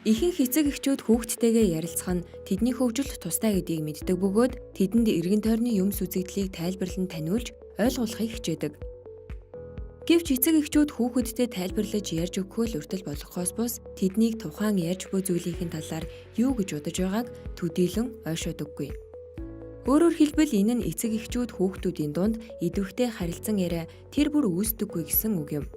Ихэнх эцэг эхчүүд хүүхдтэйгээ ярилцах нь тэдний хөгжилд тустай гэдгийг мэддэг бөгөөд тэдэнд эргэн тойрны юмс үзэгдлийг тайлбарлан таниулж ойлгуулахыг хичээдэг. Гэвч эцэг эхчүүд хүүхэдтэй тайлбарлаж ярьж өгөхөө л урьдчил болгохоос бус тэднийг тухайн ярьж буй зүйлийн талаар юу гэж бодож байгааг төдийлөн ойшоодоггүй. Өөрөөр хэлбэл энэ нь эцэг эхчүүд хүүхдүүдийн дунд идэвхтэй харилцан яриа тэр бүр үүсдэггүй гэсэн үг юм.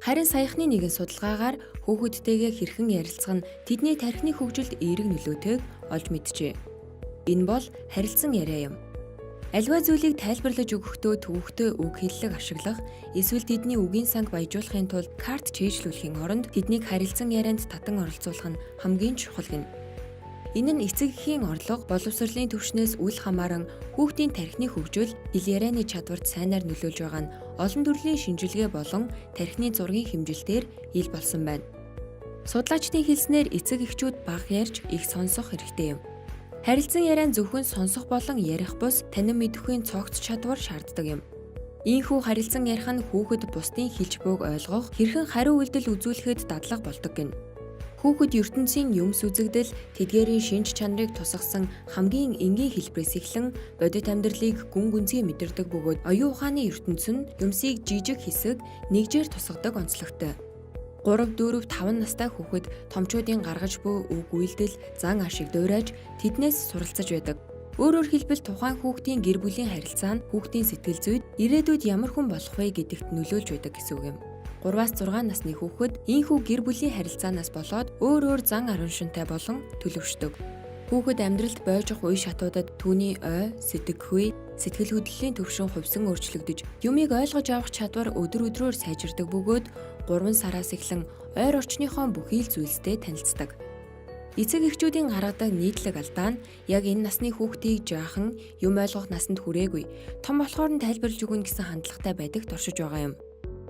Харин саяхны нэгэн судалгаагаар хүүхэдтэйгээ хэрхэн ярилцах нь тэдний тархины хөгжилд эерэг нөлөөтэйг олж мэджээ. Энэ бол харилцан яриа юм. Аливаа зүйлийг тайлбарлаж өгөхдөө төвөгтэй үг хэллэг ашиглах, эсвэл тэдний үгийн санг баяжуулахын тулд карт чийжлүүлэхийн оронд тэднийг харилцан ярианд татан оролцуулах нь хамгийн чухал гэнэ. Энэ нь эцэг эхийн орлого, боловсролын түвшнээс үл хамааран хүүхдийн тархины хөгжил, хэл ярианы чадварт сайнаар нөлөөлж байгаа нь олон төрлийн шинжилгээ болон тархины зургийн хэмжилтээр ил болсон байна. Судлаачдын хэлснээр эцэг эхчүүд бага ярьж их сонсох хэрэгтэй юм. Харилцан яриан зөвхөн сонсох болон ярих бус танин мэдэхийн цогц чадвар шаарддаг юм. Ийхүү харилцан ярих нь хүүхэд бусдын хэлж бууг ойлгох, хэрхэн хариу үйлдэл үзүүлэхэд дадлага болдог гэнэ. Хүүхэд ертөнцийн юмс үзэгдэл, тэдгээрийн шинж чанарыг тусгасан хамгийн энгийн хэлбэрээс эхлэн бодит амьдралыг гүн гүнзгий мэдэрдэг бөгөөд оюун ухааны ертөнц нь юмсыг жижиг хэсэг нэгжээр тусгадаг онцлогтой. 3, 4, 5 настай хүүхэд томчуудын гаргаж буй үг үйлдэл, зан ашиг дуурайж тэднээс суралцаж байдаг. Өөрөөр хэлбэл тухайн хүүхдийн гэр бүлийн харилцаа нь хүүхдийн сэтгэл зүйд ирээдүйд ямар хүн болох вэ гэдэгт нөлөөлж байдаг гэсэн үг юм. 3-6 насны хүүхэд ийхүү гэр бүлийн харилцаанаас болоод өөр зан ариун шинтэй болон төлөвшдөг. Хүүхэд амьдралд бойжих үе шатуудад түүний ой, сэтгэхүй, сэтгэл хөдлөлийн төвшин хувьсан өөрчлөгдөж, юмыг ойлгож авах чадвар өдөр өдрөөр сайжирдаг бөгөөд 3 сараас эхлэн ойр орчныхоо бүхий л зүйлстэй танилцдаг. Эцэг эхчүүдийн гаргадаг нийтлэг алдаа нь яг энэ насны хүүхдийг жаахан юм ойлгох насанд хүрээгүй, том болохоор нь тайлбарлаж өгнө гэсэн хандлагатай байдагт оршиж байгаа юм.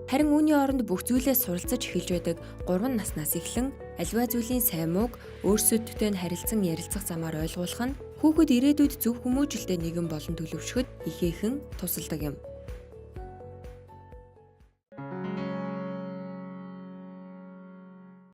Харин үүний оронд бүх зүйлээс суралцаж эхэлж байдаг 3 наснаас эхлэн аливаа зүйлийн сайн мууг өөрсөддөө нь харилцан ярилцах замаар ойлгуулах нь хүүхэд ирээдүйд зөв хүмүүжлтэй нэгэн болон төлөвшөхөд ихээхэн тусалдаг юм.